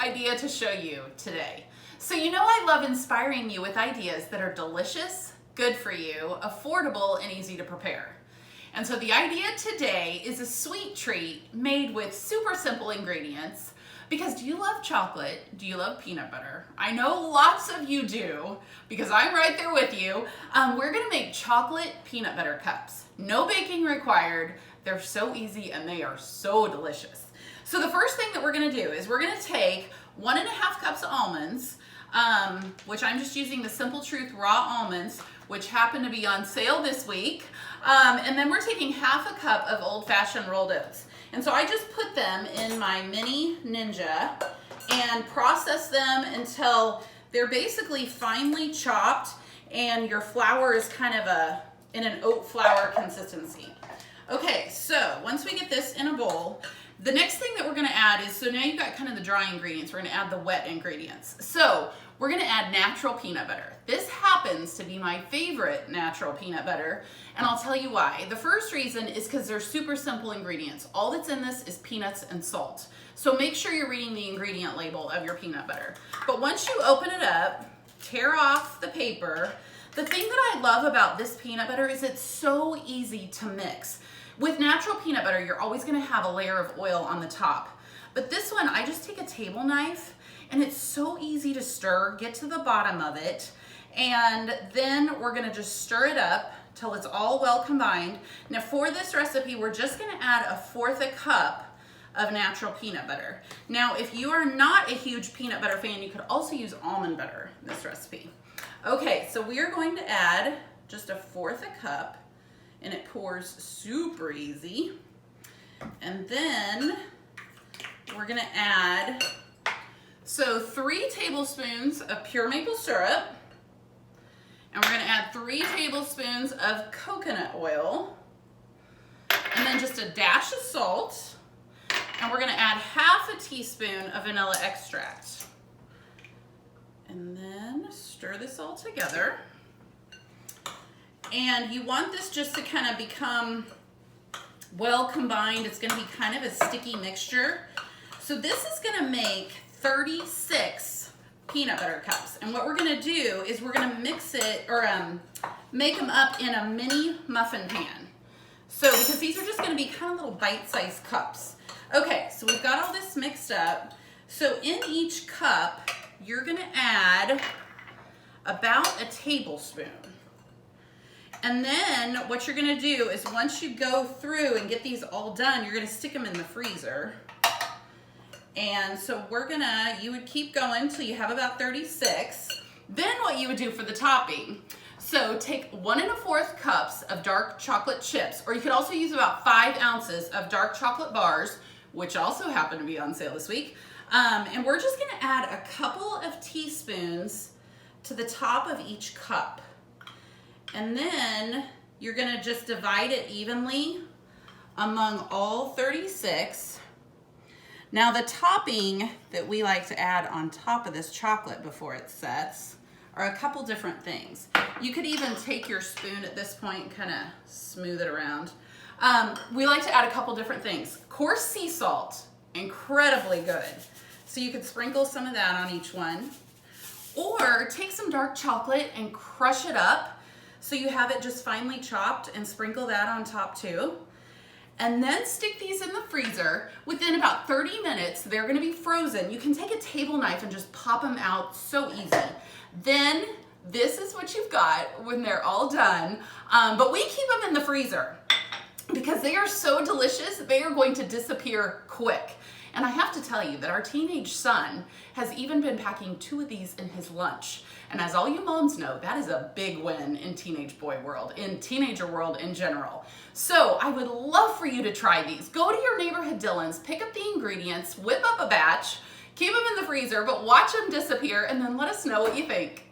idea to show you today. So you know I love inspiring you with ideas that are delicious, good for you, affordable, and easy to prepare. And so the idea today is a sweet treat made with super simple ingredients. Because do you love chocolate? Do you love peanut butter? I know lots of you do, because I'm right there with you. We're gonna make chocolate peanut butter cups. No baking required. They're so easy and they are so delicious. So the first thing that we're gonna do is we're gonna take 1.5 cups of almonds, which I'm just using the Simple Truth raw almonds, which happen to be on sale this week. And then we're taking 1/2 cup of old-fashioned rolled oats. And so I just put them in my mini Ninja and process them until they're basically finely chopped and your flour is kind of in an oat flour consistency. Okay, so once we get this in a bowl, the next thing that we're gonna add is, so now you've got kind of the dry ingredients, we're gonna add the wet ingredients. So we're gonna add natural peanut butter. This happens to be my favorite natural peanut butter, and I'll tell you why. The first reason is because they're super simple ingredients. All that's in this is peanuts and salt. So make sure you're reading the ingredient label of your peanut butter. But once you open it up, tear off the paper, the thing that I love about this peanut butter is it's so easy to mix. With natural peanut butter, you're always gonna have a layer of oil on the top. But this one, I just take a table knife and it's so easy to stir, get to the bottom of it, and then we're gonna just stir it up till it's all well combined. Now for this recipe, we're just gonna add 1/4 cup of natural peanut butter. Now, if you are not a huge peanut butter fan, you could also use almond butter in this recipe. Okay, so we are going to add just 1/4 cup, and it pours super easy. And then we're gonna add, 3 tablespoons of pure maple syrup, and we're gonna add 3 tablespoons of coconut oil, and then just a dash of salt, and we're gonna add 1/2 teaspoon of vanilla extract. And then stir this all together. And you want this just to kind of become well combined. It's gonna be kind of a sticky mixture. So this is gonna make 36 peanut butter cups. And what we're gonna do is we're gonna mix it, or make them up in a mini muffin pan. So, because these are just gonna be kind of little bite-sized cups. Okay, so we've got all this mixed up. So in each cup, you're gonna add about a tablespoon. And then what you're gonna do is once you go through and get these all done, you're gonna stick them in the freezer. And so you would keep going till you have about 36. Then what you would do for the topping, so take 1 1/4 cups of dark chocolate chips, or you could also use about 5 ounces of dark chocolate bars, which also happen to be on sale this week. And we're just gonna add a couple of teaspoons to the top of each cup. And then you're gonna just divide it evenly among all 36. Now the topping that we like to add on top of this chocolate before it sets are a couple different things. You could even take your spoon at this point and kind of smooth it around. We like to add a couple different things. Coarse sea salt, incredibly good. So you could sprinkle some of that on each one. Or take some dark chocolate and crush it up so you have it just finely chopped, and sprinkle that on top too. And then stick these in the freezer. Within about 30 minutes, they're gonna be frozen. You can take a table knife and just pop them out, so easy. Then this is what you've got when they're all done. But we keep them in the freezer because they are so delicious, they are going to disappear quick. And I have to tell you that our teenage son has even been packing 2 of these in his lunch. And as all you moms know, that is a big win in teenage boy world, in teenager world in general. So I would love for you to try these. Go to your neighborhood Dillons, pick up the ingredients, whip up a batch, keep them in the freezer, but watch them disappear, and then let us know what you think.